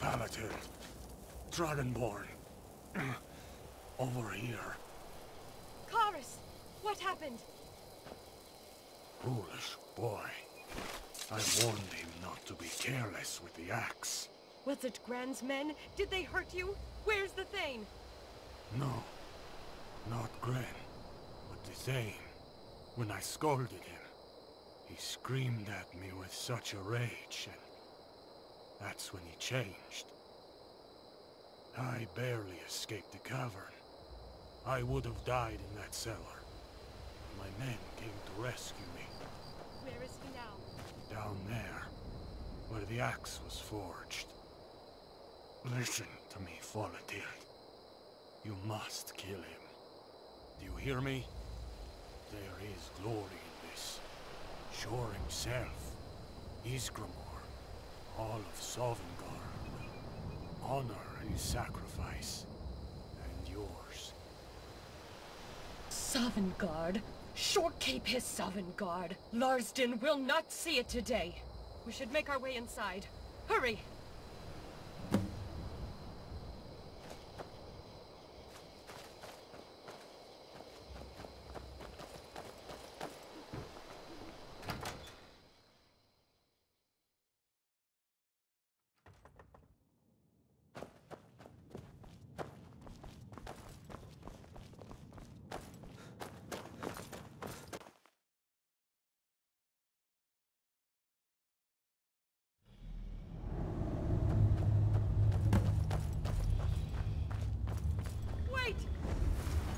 Palatine. Dragonborn. Over here. Chorus! What happened? Foolish boy. I warned him not to be careless with the axe. Was it Gran's men? Did they hurt you? Where's the Thane? No. Not Gren. But the Thane. When I scolded him, he screamed at me with such a rage, and that's when he changed. I barely escaped the cavern. I would have died in that cellar. My men came to rescue me. Where is he now? Down there, where the axe was forged. Listen to me, Folatild. You must kill him. Do you hear me? There is glory in this. Shor himself, ᵯᴑᴆᴆᴇᴆ, all of Sovngarde will honor his sacrifice, and yours. Sovngarde? Shor keep his Sovngarde. Larsden will not see it today. We should make our way inside. Hurry!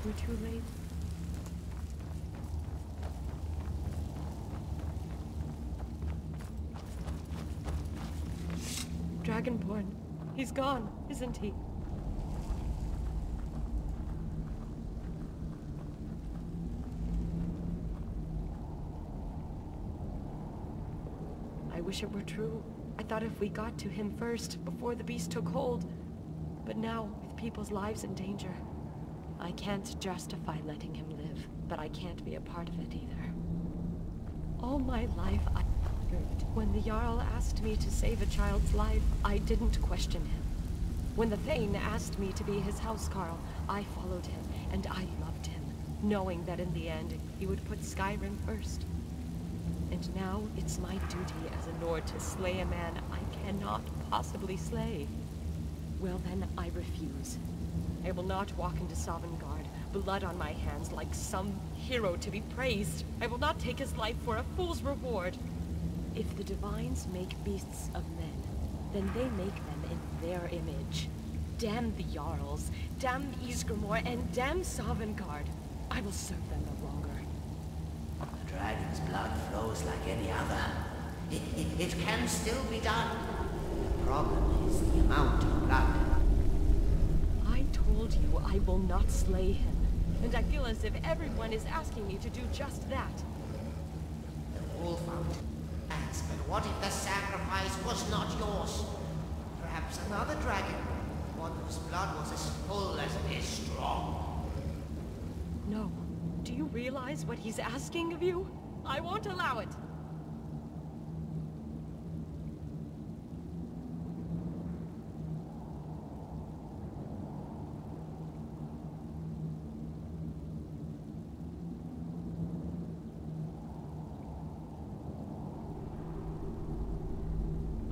We're too late. Dragonborn. He's gone, isn't he? I wish it were true. I thought if we got to him first, before the beast took hold. But now, with people's lives in danger, I can't justify letting him live, but I can't be a part of it either. All my life I wondered. When the Jarl asked me to save a child's life, I didn't question him. When the Thane asked me to be his housecarl, I followed him, and I loved him, knowing that in the end, he would put Skyrim first. And now it's my duty as a Nord to slay a man I cannot possibly slay. Well then, I refuse. I will not walk into Sovngarde, blood on my hands like some hero to be praised. I will not take his life for a fool's reward. If the Divines make beasts of men, then they make them in their image. Damn the Jarls, damn ᵯᴑᴆᴆᴇᴆ, and damn Sovngarde. I will serve them no longer. The dragon's blood flows like any other. It can still be done. The problem is the amount of blood. I told you I will not slay him, and I feel as if everyone is asking me to do just that. The wolf out. Yes, but what if the sacrifice was not yours? Perhaps another dragon, one whose blood was as full as it is strong. No. Do you realize what he's asking of you? I won't allow it.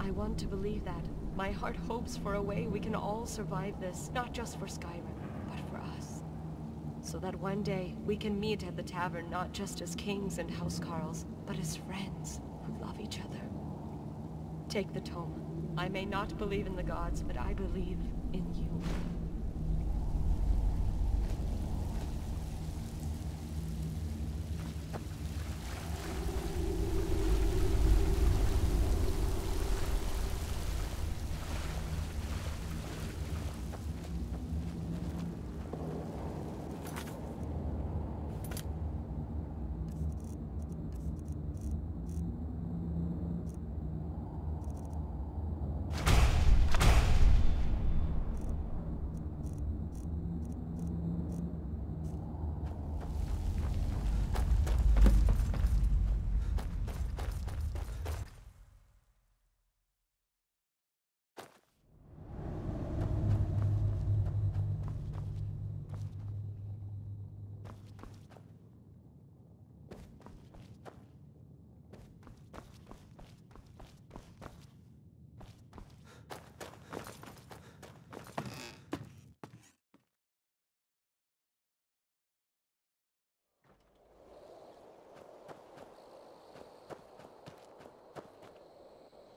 I want to believe that. My heart hopes for a way we can all survive this, not just for Skyrim, but for us. So that one day, we can meet at the tavern not just as kings and housecarls, but as friends who love each other. Take the tome. I may not believe in the gods, but I believe in you.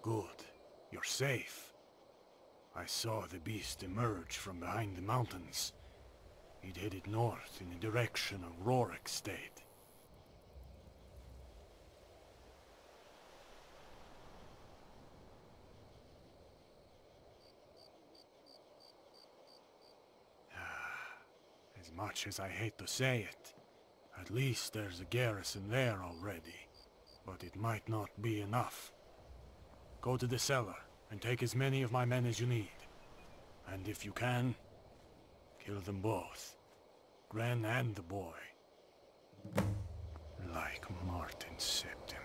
Good. You're safe. I saw the beast emerge from behind the mountains. It headed north in the direction of Rorik State. As much as I hate to say it, at least there's a garrison there already. But it might not be enough. Go to the cellar and take as many of my men as you need. And if you can, kill them both. Gren and the boy. Like Martin Septim.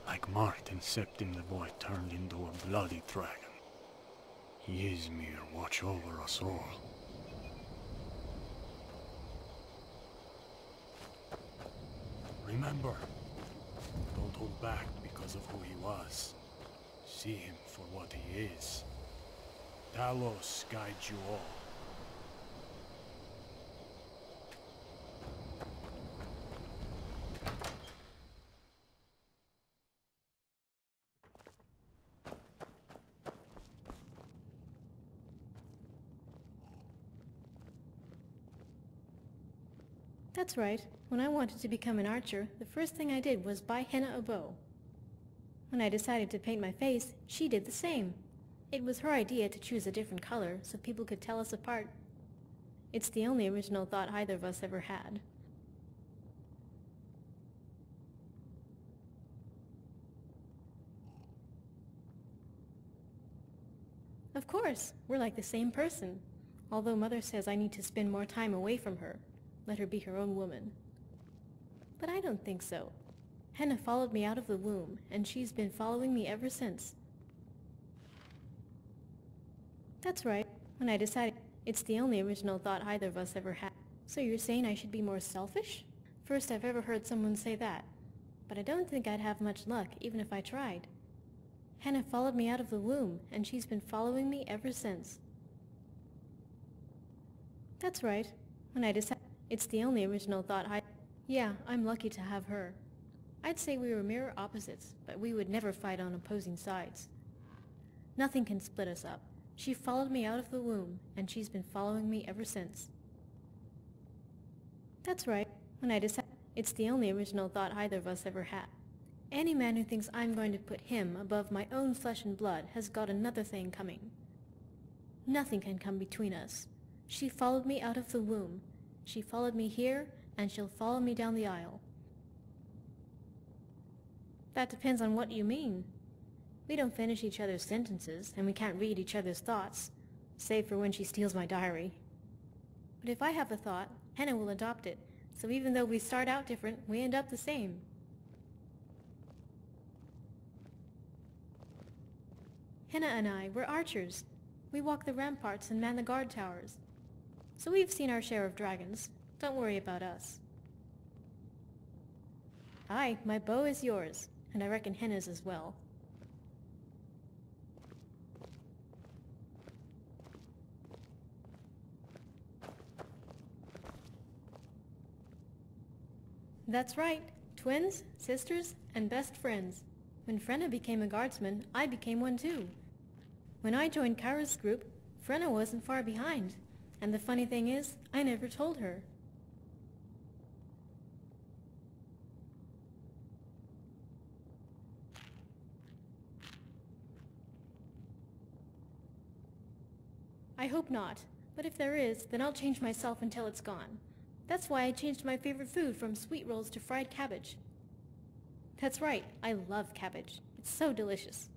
Like Martin Septim, the boy turned into a bloody dragon. Ysmir watch over us all. Remember, don't hold back because of who he was. See him for what he is. Talos guides you all. That's right. When I wanted to become an archer, the first thing I did was buy Henna a bow. When I decided to paint my face, she did the same. It was her idea to choose a different color so people could tell us apart. It's the only original thought either of us ever had. Of course, we're like the same person. Although Mother says I need to spend more time away from her. Let her be her own woman. But I don't think so. Henna followed me out of the womb, and she's been following me ever since. That's right. When I decided, it's the only original thought either of us ever had. So you're saying I should be more selfish? First I've ever heard someone say that. But I don't think I'd have much luck, even if I tried. Henna followed me out of the womb, and she's been following me ever since. That's right. When I decided, it's the only original thought Yeah, I'm lucky to have her. I'd say we were mirror opposites, but we would never fight on opposing sides. Nothing can split us up. She followed me out of the womb, and she's been following me ever since. That's right. When I decided, it's the only original thought either of us ever had. Any man who thinks I'm going to put him above my own flesh and blood has got another thing coming. Nothing can come between us. She followed me out of the womb. She followed me here, and she'll follow me down the aisle. That depends on what you mean. We don't finish each other's sentences, and we can't read each other's thoughts, save for when she steals my diary. But if I have a thought, Henna will adopt it, so even though we start out different, we end up the same. Henna and I, we're archers. We walk the ramparts and man the guard towers. So we've seen our share of dragons. Don't worry about us. Aye, my bow is yours, and I reckon Henna's as well. That's right. Twins, sisters, and best friends. When Frenna became a guardsman, I became one too. When I joined Kara's group, Frenna wasn't far behind. And the funny thing is, I never told her. I hope not, but if there is, then I'll change myself until it's gone. That's why I changed my favorite food from sweet rolls to fried cabbage. That's right, I love cabbage. It's so delicious.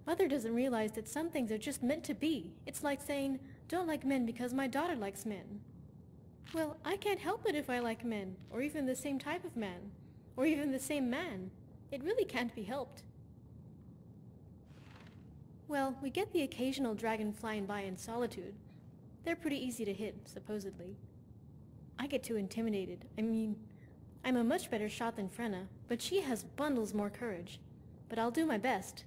Mother doesn't realize that some things are just meant to be. It's like saying, don't like men because my daughter likes men. Well, I can't help it if I like men, or even the same type of man, or even the same man. It really can't be helped. Well, we get the occasional dragon flying by in solitude. They're pretty easy to hit, supposedly. I get too intimidated. I mean, I'm a much better shot than Frenna, but she has bundles more courage. But I'll do my best.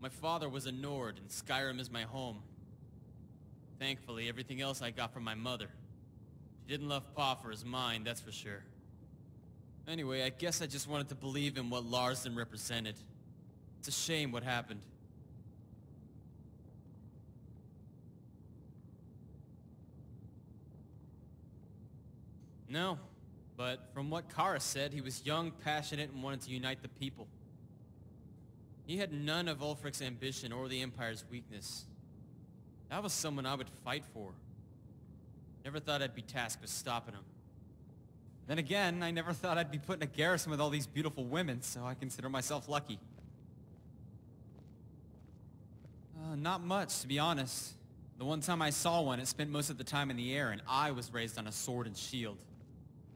My father was a Nord, and Skyrim is my home. Thankfully, everything else I got from my mother. She didn't love Pa for his mind, that's for sure. Anyway, I guess I just wanted to believe in what ᵯᴑᴆᴆ represented. It's a shame what happened. No, but from what Kara said, he was young, passionate, and wanted to unite the people. He had none of Ulfric's ambition or the Empire's weakness. That was someone I would fight for. Never thought I'd be tasked with stopping him. Then again, I never thought I'd be put in a garrison with all these beautiful women, so I consider myself lucky. Not much, to be honest. The one time I saw one, it spent most of the time in the air, and I was raised on a sword and shield.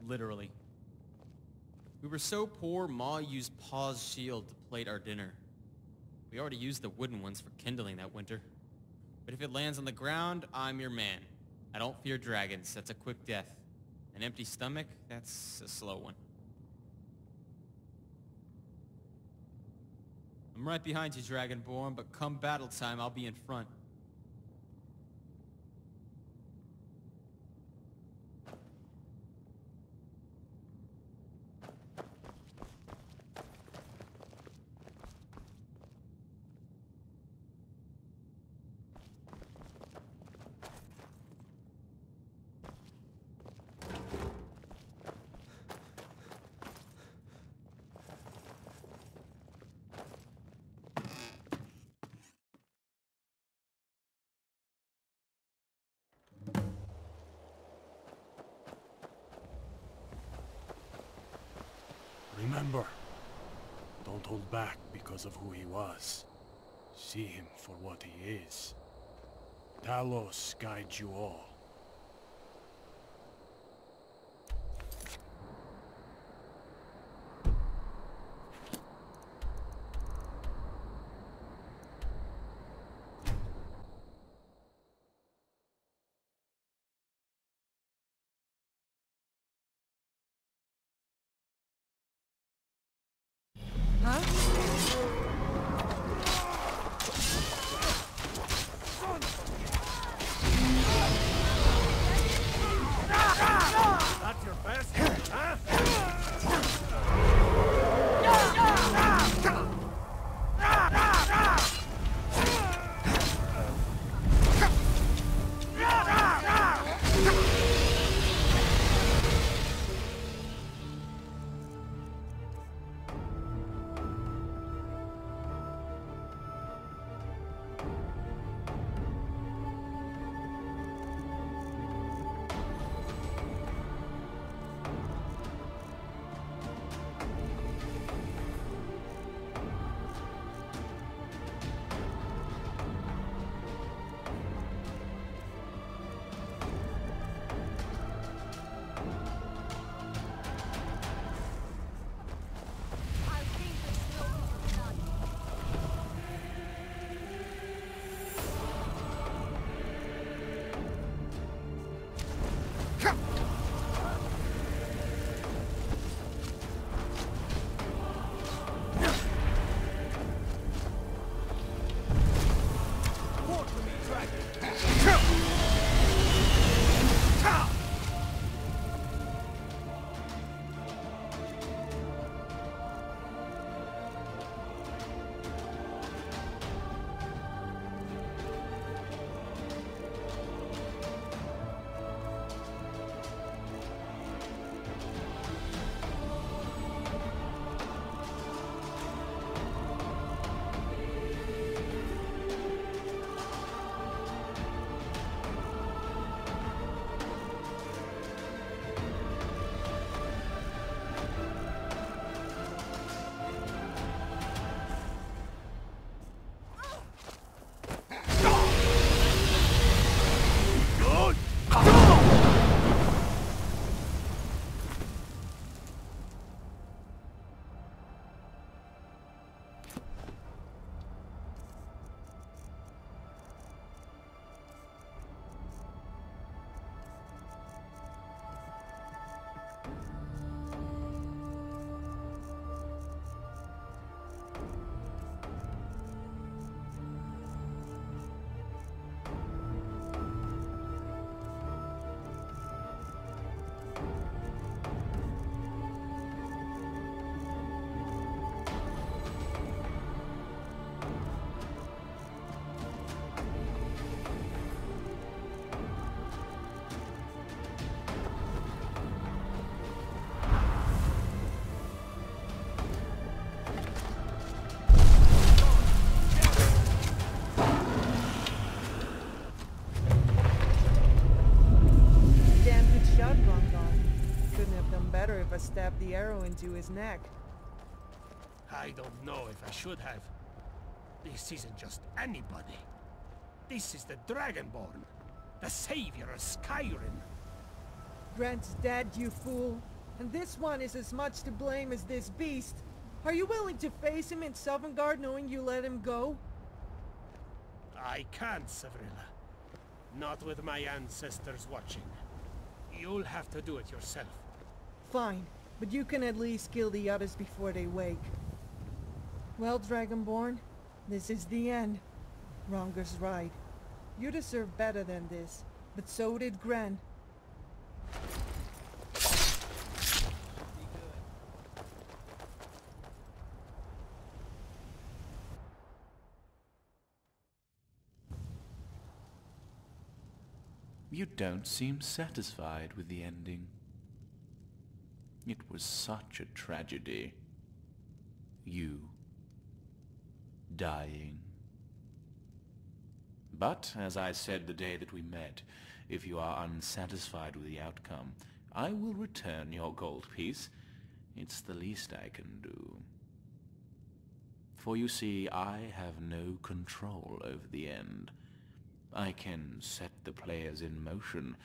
Literally. We were so poor, Ma used Pa's shield to plate our dinner. We already used the wooden ones for kindling that winter. But if it lands on the ground, I'm your man. I don't fear dragons, that's a quick death. An empty stomach, that's a slow one. I'm right behind you, Dragonborn, but come battle time, I'll be in front. Remember, don't hold back because of who he was. See him for what he is. Talos guides you all. better if I stabbed the arrow into his neck. I don't know if I should have. This isn't just anybody. This is the Dragonborn, the savior of Skyrim. Grant's dead, you fool. And this one is as much to blame as this beast. Are you willing to face him in Sovngarde knowing you let him go? I can't, ᵯᴑᴆᴆᴆ. Not with my ancestors watching. You'll have to do it yourself. Fine, but you can at least kill the others before they wake. Well, Dragonborn, this is the end. Ronger's right. You deserve better than this, but so did Grant. You don't seem satisfied with the ending. It was such a tragedy. You dying. But, as I said the day that we met, if you are unsatisfied with the outcome, I will return your gold piece. It's the least I can do. For you see, I have no control over the end. I can set the players in motion,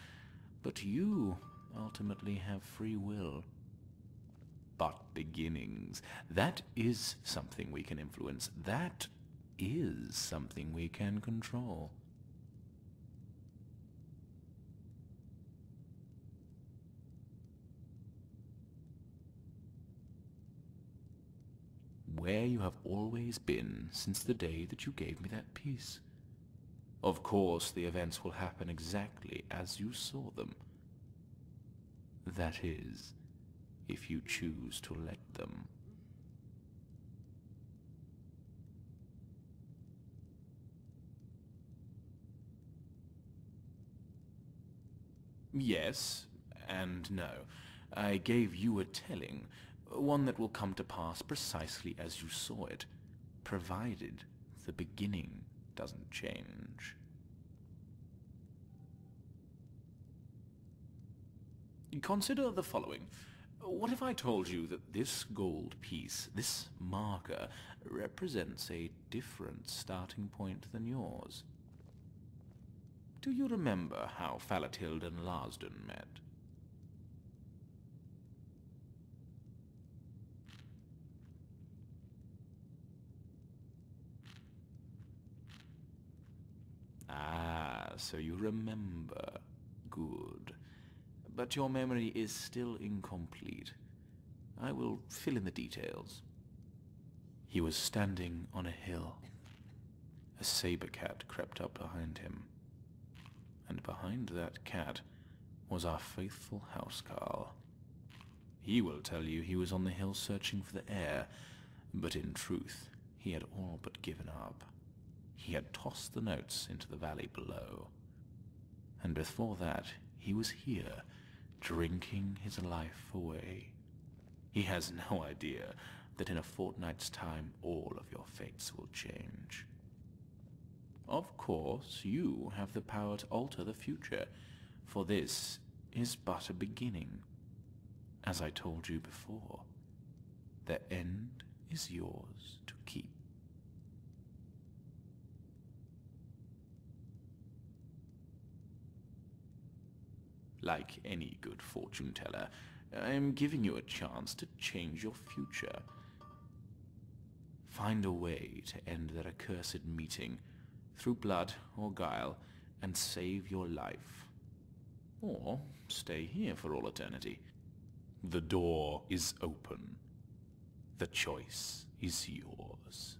but you ultimately have free will. But beginnings, that is something we can influence. That is something we can control. Where you have always been since the day that you gave me that piece. Of course, the events will happen exactly as you saw them. That is, if you choose to let them. Yes, and no. I gave you a telling, one that will come to pass precisely as you saw it, provided the beginning doesn't change. Consider the following. What if I told you that this gold piece, this marker, represents a different starting point than yours? Do you remember how Falatilde and Larsden met? Ah, so you remember. Good. But your memory is still incomplete. I will fill in the details. He was standing on a hill. A saber cat crept up behind him. And behind that cat was our faithful housecarl. He will tell you he was on the hill searching for the heir, but in truth he had all but given up. He had tossed the notes into the valley below. And before that, he was here, drinking his life away. He has no idea that in a fortnight's time all of your fates will change. Of course, you have the power to alter the future, for this is but a beginning. As I told you before, the end is yours to keep. Like any good fortune teller, I am giving you a chance to change your future. Find a way to end that accursed meeting, through blood or guile, and save your life. Or stay here for all eternity. The door is open. The choice is yours.